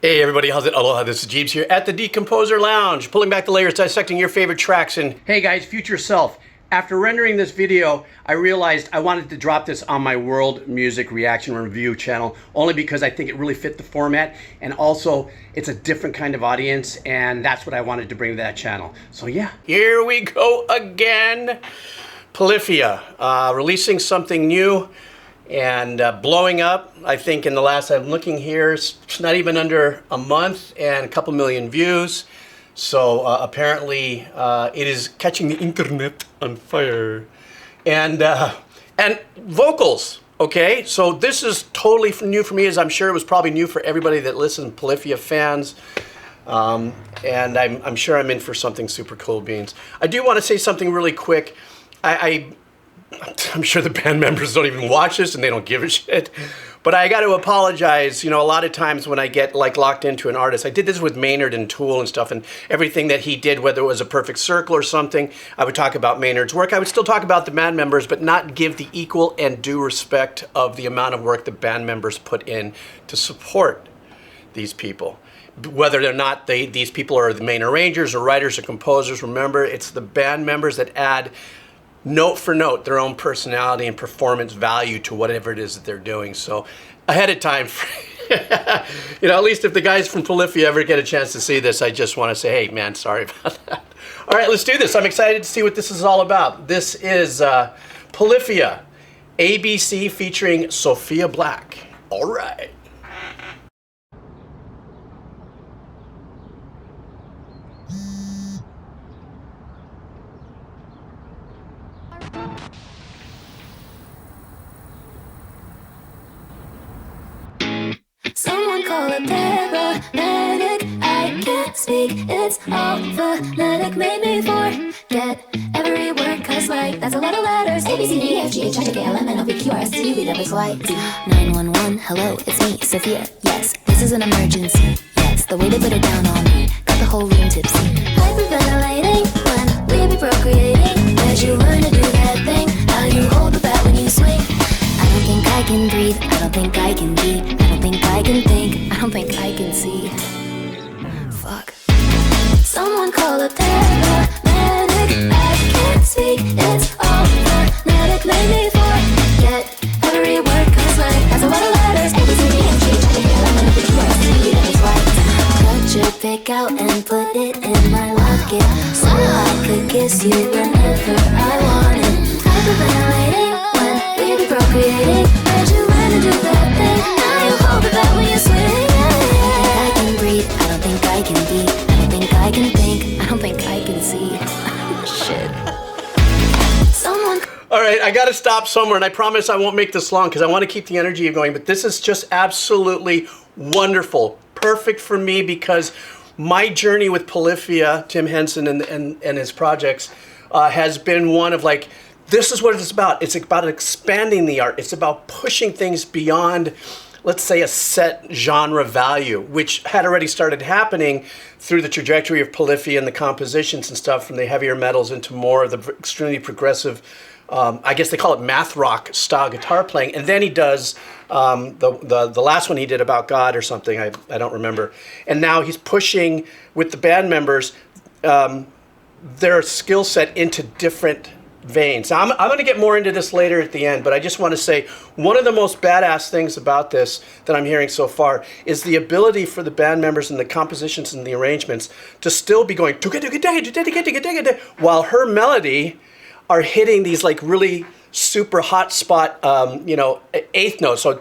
Hey everybody, how's it? Aloha, this is Jeeves here at the Decomposer Lounge, pulling back the layers, dissecting your favorite tracks. And hey guys, future self, after rendering this video, I realized I wanted to drop this on my world music reaction review channel, only because I think it really fit the format, and also it's a different kind of audience, and that's what I wanted to bring to that channel. So yeah, here we go again. Polyphia, releasing something new and blowing up. I think in the last, I'm looking here, it's not even under a month and a couple million views. So apparently it is catching the internet on fire. And vocals, okay? So this is totally new for me, as I'm sure it was probably new for everybody that listens, Polyphia fans. And I'm sure I'm in for something super cool beans. I do want to say something really quick. I'm sure the band members don't even watch this and they don't give a shit. But I got to apologize. You know, a lot of times when I get like locked into an artist, I did this with Maynard and Tool and stuff, and everything that he did, whether it was a Perfect Circle or something, I would talk about Maynard's work. I would still talk about the band members, but not give the equal and due respect of the amount of work the band members put in to support these people. Whether or not these people are the main arrangers or writers or composers, remember, it's the band members that add note for note their own personality and performance value to whatever it is that they're doing. So ahead of time, you know, at least if the guys from Polyphia ever get a chance to see this, I just want to say, hey man, sorry about that. All right, let's do this. I'm excited to see what this is all about. This is Polyphia, ABC featuring Sophia Black. All right. Someone call a paramedic. I can't speak, it's all phonetic. Made me forget every word, cause like that's a lot of letters. A, B, C, D, E, F, G, H, I, J, K, L, M, N, O, P, Q, R, S, T, U, V, W, X, Y, Z. 911, hello, it's me, Sophia. Yes, this is an emergency. Yes, the way they put it down on me got the whole room tipsy. Hyperventilating when we be procreating. Where'd you learn to do that thing? How you hold the bat when you swing? I don't think I can breathe, I don't think I can be, I don't think I can think, I don't think I can see. Fuck. Someone call a paramedic. I can't speak, it's all phonetic. Made me forget every word, cause like that's a lot of letters. A, B, C, D, F, G, H, I, J, K, L, M, N, O, P, Q, R, S, T, U, V, W, X, Y, Z. Cut your pick out and put it in my locket, so I could kiss you whenever I wanted. Hyperventilating when we be procreating. Where'd you learn to do that thing? Now you hold it back when you swing. I can breathe, I don't think I can be, I don't think I can think, I don't think I can see. Shit. Someone. All right, I got to stop somewhere, and I promise I won't make this long because I want to keep the energy going, but this is just absolutely wonderful. Perfect for me because my journey with Polyphia, Tim Henson and his projects has been one of like, this is what it's about. It's about expanding the art. It's about pushing things beyond, let's say, a set genre value, which had already started happening through the trajectory of Polyphia and the compositions and stuff, from the heavier metals into more of the extremely progressive, I guess they call it math rock style guitar playing. And then he does the last one he did about God or something, I don't remember. And now he's pushing with the band members their skill set into different veins. Now, I'm going to get more into this later at the end, but I just want to say one of the most badass things about this that I'm hearing so far is the ability for the band members and the compositions and the arrangements to still be going while her melody are hitting these like really super hot spot, you know, eighth notes. So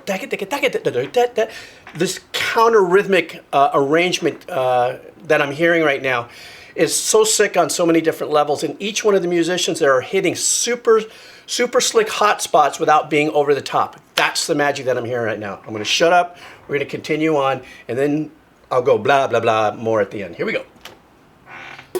this counter rhythmic arrangement that I'm hearing right now is so sick on so many different levels, and each one of the musicians that are hitting super slick hot spots without being over the top. That's the magic that I'm hearing right now. I'm going to shut up, we're going to continue on, and then I'll go blah blah blah more at the end. Here we go.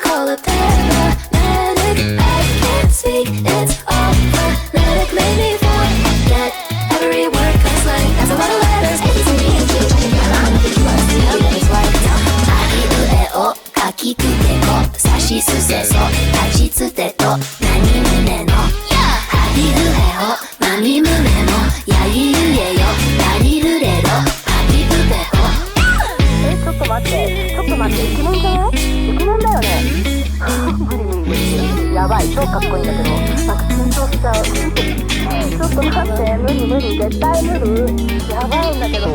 Call a paramedic. I can't speak, it's all phonetic. Made me forget every word, cause like that's a lot of letters. A, B, C, D, F, G, H, I, J, K, L, M, N, O, P, Q, R, S, T, U, V, W, X, Y, Z. あいうえおかきくけこさしすせそ立ちつてとなにむねのはりふへほまみむめもやりゆえよらりるれろはりふぺほいかっこいいんだけど、なんか緊張しちゃう。ちょっと待って、無理無理、絶対無理。やばいんだけど。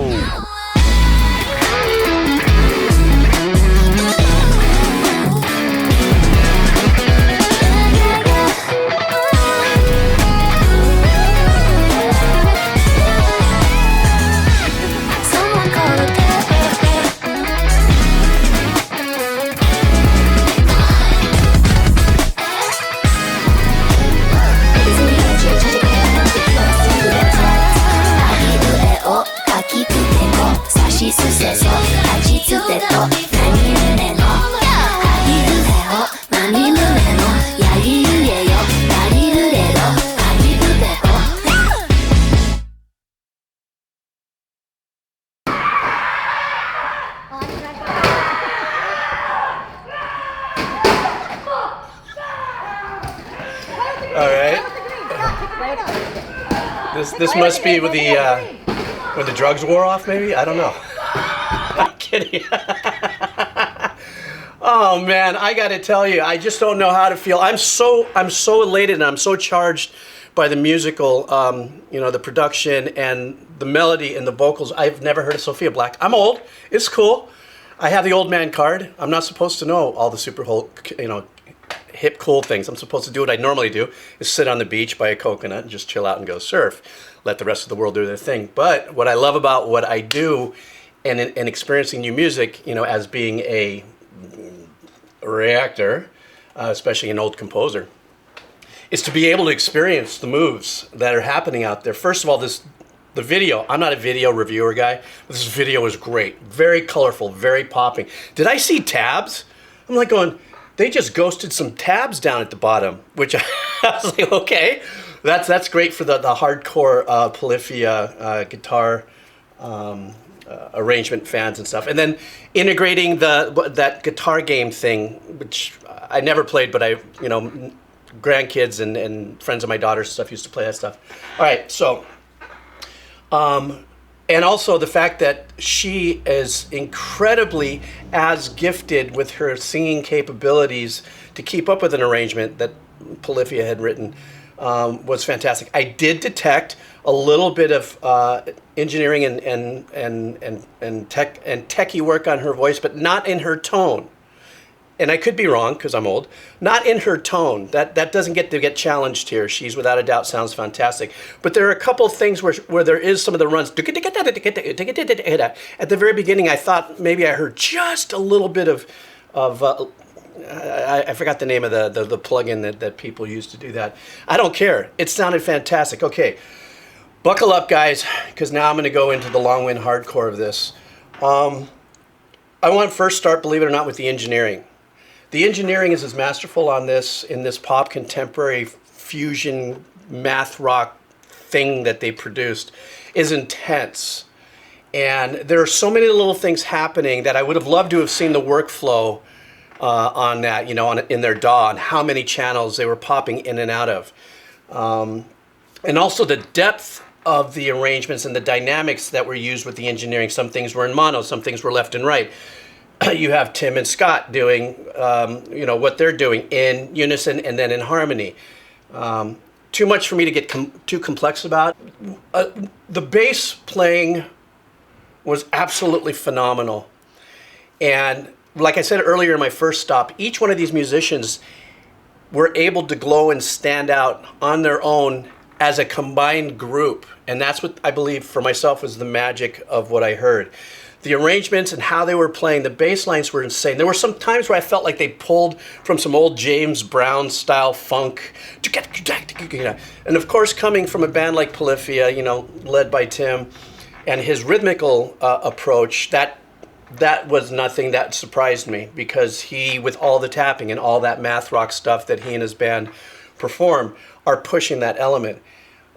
All right. This must be with the when the drugs wore off, maybe? I don't know. I'm kidding. Oh man, I got to tell you, I just don't know how to feel. I'm so elated and I'm so charged by the musical, the production and the melody and the vocals. I've never heard of Sophia Black. I'm old. It's cool. I have the old man card. I'm not supposed to know all the super hip cool things. I'm supposed to do what I normally do, is sit on the beach by a coconut and just chill out and go surf. Let the rest of the world do their thing. But what I love about what I do and experiencing new music, as being a reactor, especially an old composer, is to be able to experience the moves that are happening out there. First of all, the video, I'm not a video reviewer guy, but this video is great. Very colorful, very popping. Did I see tabs? I'm like going, they just ghosted some tabs down at the bottom, which I was like, okay, that's great for the hardcore Polyphia guitar arrangement fans and stuff. And then integrating that guitar game thing, which I never played, but grandkids and friends of my daughter's stuff used to play that stuff. All right, so, and also the fact that she is incredibly as gifted with her singing capabilities to keep up with an arrangement that Polyphia had written was fantastic. I did detect a little bit of engineering and techie work on her voice, but not in her tone. And I could be wrong because I'm old. Not in her tone. That doesn't get challenged here. She's without a doubt sounds fantastic. But there are a couple of things where there is some of the runs. At the very beginning, I thought maybe I heard just a little bit of I forgot the name of the plugin that people use to do that. I don't care. It sounded fantastic. Okay, buckle up, guys, because now I'm going to go into the long wind hardcore of this. I want to first start, believe it or not, with the engineering. The engineering is as masterful on this, in this pop contemporary fusion math rock thing that they produced, is intense. And there are so many little things happening that I would have loved to have seen the workflow on that, in their DAW, and how many channels they were popping in and out of. And also the depth of the arrangements and the dynamics that were used with the engineering. Some things were in mono, some things were left and right. You have Tim and Scott doing, what they're doing in unison and then in harmony. Too much for me to get too complex about. The bass playing was absolutely phenomenal. And like I said earlier in my first stop, each one of these musicians were able to glow and stand out on their own as a combined group. And that's what I believe for myself was the magic of what I heard. The arrangements and how they were playing, the bass lines were insane. There were some times where I felt like they pulled from some old James Brown style funk. And of course, coming from a band like Polyphia, led by Tim, and his rhythmical approach, that was nothing that surprised me, because he, with all the tapping and all that math rock stuff that he and his band perform, are pushing that element.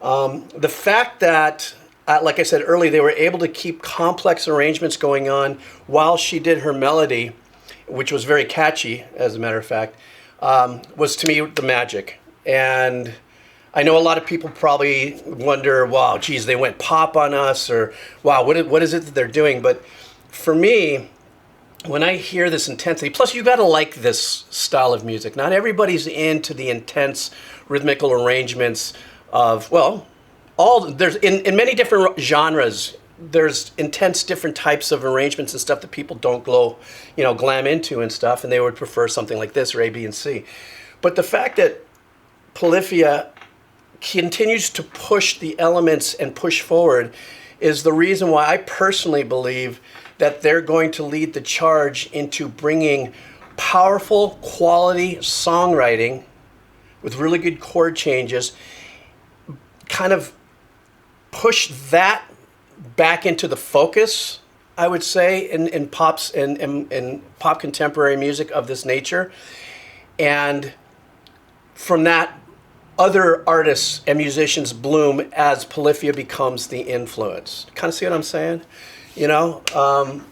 The fact that, like I said earlier, they were able to keep complex arrangements going on while she did her melody, which was very catchy, as a matter of fact, was to me the magic. And I know a lot of people probably wonder, wow, geez, they went pop on us, or wow, what is it that they're doing? But for me, when I hear this intensity, plus you got to like this style of music. Not everybody's into the intense rhythmical arrangements of, well, there's in many different genres. There's intense different types of arrangements and stuff that people don't glam into and stuff, and they would prefer something like this or A, B, and C. But the fact that Polyphia continues to push the elements and push forward is the reason why I personally believe that they're going to lead the charge into bringing powerful quality songwriting with really good chord changes, kind of push that back into the focus, I would say, in pops and pop contemporary music of this nature. And from that, other artists and musicians bloom as Polyphia becomes the influence. Kind of see what I'm saying? I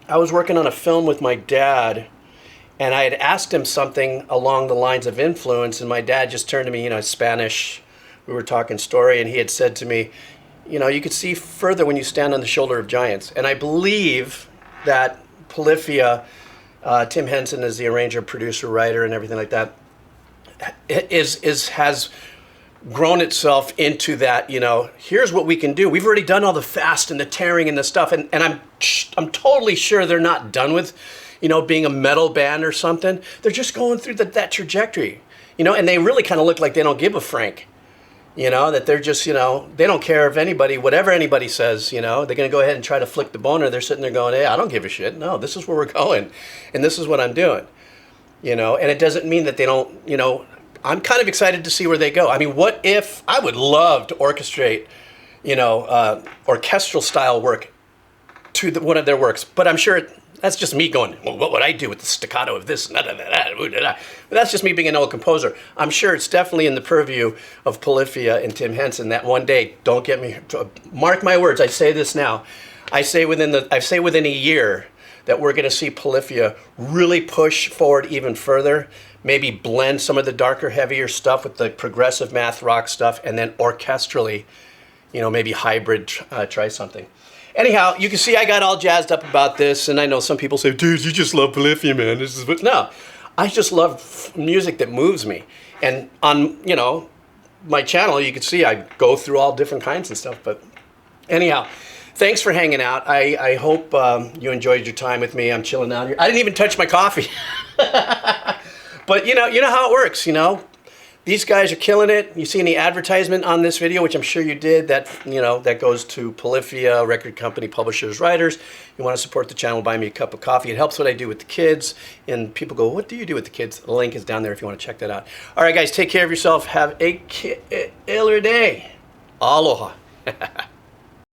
was working on a film with my dad, and I had asked him something along the lines of influence, and my dad just turned to me, Spanish. We were talking story, and he had said to me, you could see further when you stand on the shoulder of giants. And I believe that Polyphia, Tim Henson is the arranger, producer, writer, and everything like that, has grown itself into that, here's what we can do. We've already done all the fast and the tearing and the stuff, and I'm totally sure they're not done with, being a metal band or something. They're just going through that trajectory, and they really kind of look like they don't give a frank. That they're just, they don't care if whatever anybody says, they're going to go ahead and try to flick the boner. They're sitting there going, hey, I don't give a shit. No, this is where we're going, and this is what I'm doing, and it doesn't mean that they don't, I'm kind of excited to see where they go. I mean, what if, I would love to orchestrate, orchestral style work to one of their works, but I'm sure that's just me going, well, what would I do with the staccato of this and that? But that's just me being an old composer. I'm sure it's definitely in the purview of Polyphia and Tim Henson that one day, don't get me, mark my words, I say this now, I say within a year that we're going to see Polyphia really push forward even further, maybe blend some of the darker, heavier stuff with the progressive math rock stuff, and then orchestrally, maybe hybrid, try something. Anyhow, you can see I got all jazzed up about this, and I know some people say, dude, you just love Polyphia, man. No, I just love music that moves me. And on, my channel, you can see I go through all different kinds and stuff. But anyhow, thanks for hanging out. I hope you enjoyed your time with me. I'm chilling out here. I didn't even touch my coffee. But you know how it works, These guys are killing it. You see any advertisement on this video, which I'm sure you did, that goes to Polyphia, record company, publishers, writers. You want to support the channel, buy me a cup of coffee. It helps what I do with the kids. And people go, what do you do with the kids? The link is down there if you want to check that out. All right, guys, take care of yourself. Have a killer day. Aloha.